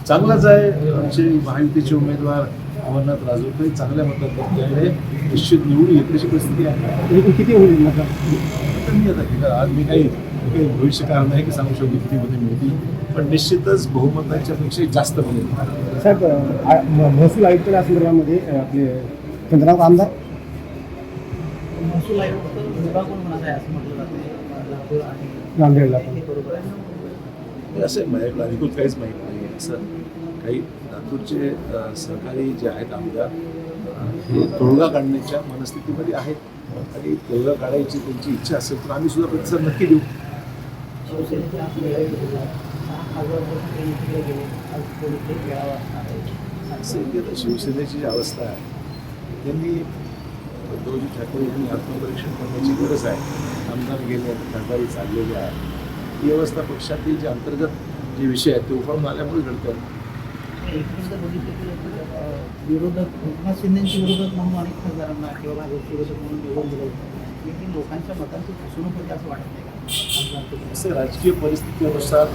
चांगलाच आहे. आमचे महायुतीचे उमेदवार अमरनाथ राजूरकर चांगल्या मतांकडे निश्चित निवडून येते अशी परिस्थिती आहे. किती होईल मग तर मी आता की आज मी काही भविष्य कारण नाही की सांगू शकतो किती मध्ये मिळतील, पण निश्चितच बहुमताच्या पेक्षा जास्त मिळेल. साहेब महसूल आयुक्त या संदर्भामध्ये आपले चंद्रकांत आमदार महसूल आयुक्त विभागून होणार आहे असं म्हटलं जाते आणि नांदेडला हे बरोबर आहे. हे असं माझ्याकडे अधिकृत काहीच माहीत नाही. असं काही लातूरचे सहकारी जे आहेत आमदार हे तोडगा काढण्याच्या मनस्थितीमध्ये आहेत आणि तोडगा काढायची त्यांची इच्छा असेल तर आम्ही सुद्धा प्रतिसाद नक्की देऊ. शिवसेनेच्या 6,000 वर्ष इकडे गेले आज थोडी ते वेळा वाचणार आहे. असं की आता शिवसेनेची जी अवस्था आहे त्यांनी उद्धवजी ठाकरे यांनी आत्मपरीक्षण करण्याची गरज आहे. आमदार गेले खासदारी चाललेली आहे. ही अवस्था पक्षातील जे अंतर्गत जे विषय आहेत ते उफाळून आल्यामुळे घडतात. एकूण जर बघितलं की विरोधक एकनाथ शिंदेच्या विरोधक म्हणून अनेक खासदारांना किंवा भाजपचे विरोधक म्हणून निवडून दिलं होतं. ही लोकांच्या मतांची फसवणूक होती असं वाटत नाही का? असं राजकीय परिस्थितीनुसार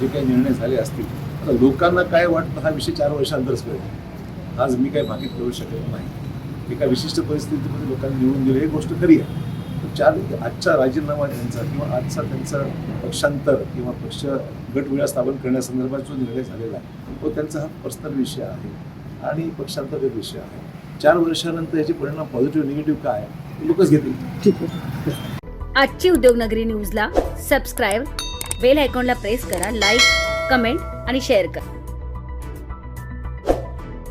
जे काही निर्णय झाले असतील आता लोकांना काय वाटतं हा विषय 4 वर्षांतरच कळेल. आज मी काही भाकीत करू शकत नाही. एका विशिष्ट परिस्थितीमध्ये लोकांनी निवडून दिलं ही गोष्ट खरी आहे. आजचा राजीनामा त्यांचा किंवा आजचा त्यांचा पक्षांतर किंवा पक्ष गटवेळा स्थापन करण्यासंदर्भात जो निर्णय झालेला आहे तो त्यांचा हा पर्सनल विषय आहे आणि पक्षांतर्गत विषय आहे. 4 वर्षानंतर याचे परिणाम पॉझिटिव्ह निगेटिव्ह काय हे लोकच घेतील. ठीक आहे. आजची उद्योगनगरी न्यूजला सबस्क्राईब, बेल आयकॉनला प्रेस करा, लाईक, कमेंट आणि शेअर करा.